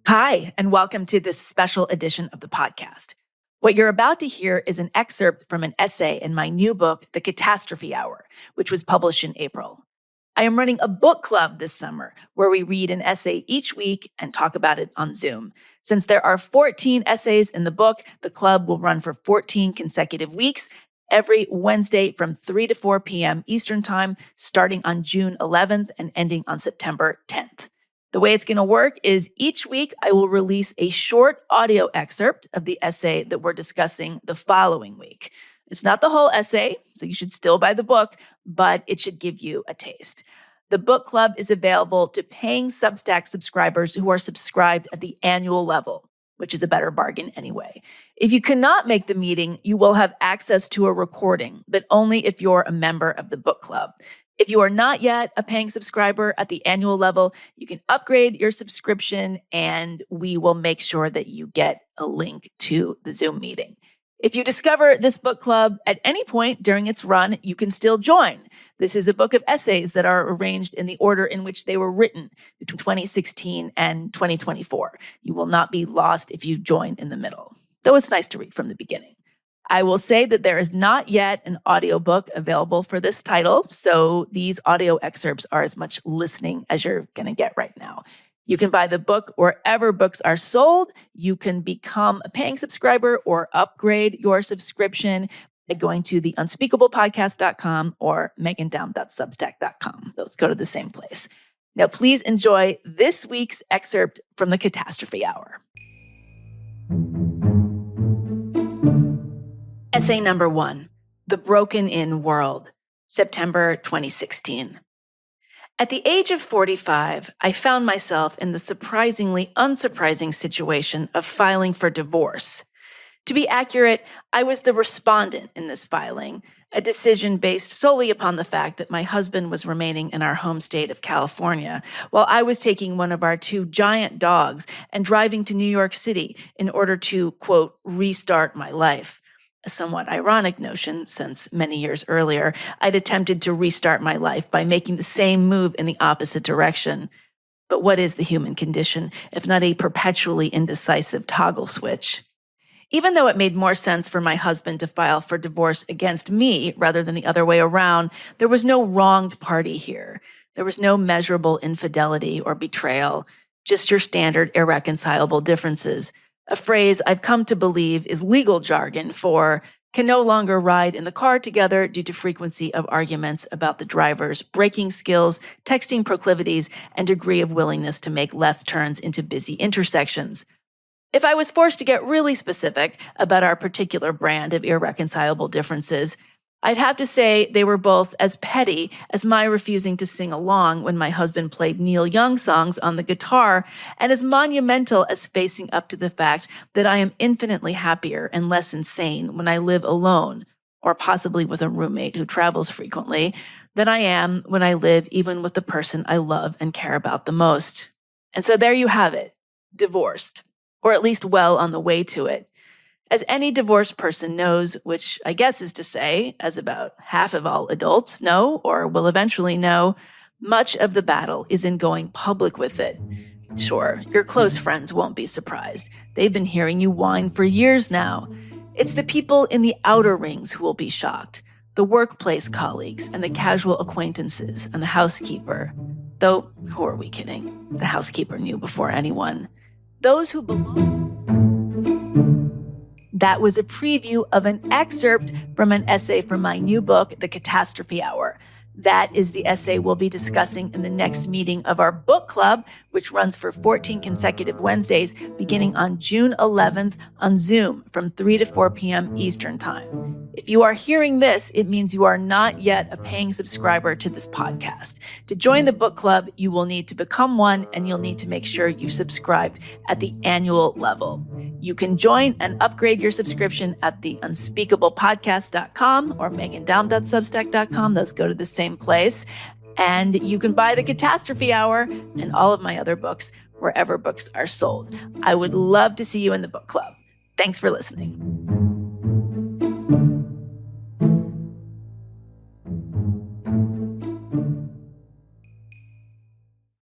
Hi, and welcome to this special edition of the podcast. What you're about to hear is an excerpt from an essay in my new book, The Catastrophe Hour, which was published in April. I am running a book club this summer where we read an essay each week and talk about it on Zoom. Since there are 14 essays in the book, the club will run for 14 consecutive weeks, every Wednesday from 3 to 4 p.m. Eastern Time, starting on June 11th and ending on September 10th. The way it's going to work is each week I will release a short audio excerpt of the essay that we're discussing the following week. It's not the whole essay, so you should still buy the book, but it should give you a taste. The book club is available to paying Substack subscribers who are subscribed at the annual level, which is a better bargain anyway. If you cannot make the meeting, you will have access to a recording, but only if you're a member of the book club. If you are not yet a paying subscriber at the annual level, you can upgrade your subscription and we will make sure that you get a link to the Zoom meeting. If you discover this book club at any point during its run, you can still join. This is a book of essays that are arranged in the order in which they were written between 2016 and 2024. You will not be lost if you join in the middle, though it's nice to read from the beginning. I will say that there is not yet an audiobook available for this title, so these audio excerpts are as much listening as you're going to get right now. You can buy the book wherever books are sold. You can become a paying subscriber or upgrade your subscription by going to the unspeakablepodcast.com or meghandaum.substack.com. Those go to the same place. Now, please enjoy this week's excerpt from the Catastrophe Hour. Essay number 1, The Broken-In World, September 2016. At the age of 45, I found myself in the surprisingly unsurprising situation of filing for divorce. To be accurate, I was the respondent in this filing, a decision based solely upon the fact that my husband was remaining in our home state of California, while I was taking one of our 2 giant dogs and driving to New York City in order to, quote, restart my life. A somewhat ironic notion, since many years earlier, I'd attempted to restart my life by making the same move in the opposite direction. But what is the human condition, if not a perpetually indecisive toggle switch? Even though it made more sense for my husband to file for divorce against me rather than the other way around, there was no wronged party here. There was no measurable infidelity or betrayal, just your standard irreconcilable differences. A phrase I've come to believe is legal jargon for can no longer ride in the car together due to frequency of arguments about the driver's braking skills, texting proclivities, and degree of willingness to make left turns into busy intersections. If I was forced to get really specific about our particular brand of irreconcilable differences, I'd have to say they were both as petty as my refusing to sing along when my husband played Neil Young songs on the guitar, and as monumental as facing up to the fact that I am infinitely happier and less insane when I live alone, or possibly with a roommate who travels frequently, than I am when I live even with the person I love and care about the most. And so there you have it, divorced, or at least well on the way to it. As any divorced person knows, which I guess is to say, as about half of all adults know or will eventually know, much of the battle is in going public with it. Sure, your close friends won't be surprised. They've been hearing you whine for years now. It's the people in the outer rings who will be shocked, the workplace colleagues and the casual acquaintances and the housekeeper. Though, who are we kidding? The housekeeper knew before anyone. Those who belong. That was a preview of an excerpt from an essay from my new book, The Catastrophe Hour. That is the essay we'll be discussing in the next meeting of our book club, which runs for 14 consecutive Wednesdays, beginning on June 11th on Zoom from 3 to 4 p.m. Eastern Time. If you are hearing this, it means you are not yet a paying subscriber to this podcast. To join the book club, you will need to become one, and you'll need to make sure you've subscribed at the annual level. You can join and upgrade your subscription at the unspeakablepodcast.com or meghandaum.substack.com. Those go to the same place. And you can buy The Catastrophe Hour and all of my other books wherever books are sold. I would love to see you in the book club. Thanks for listening.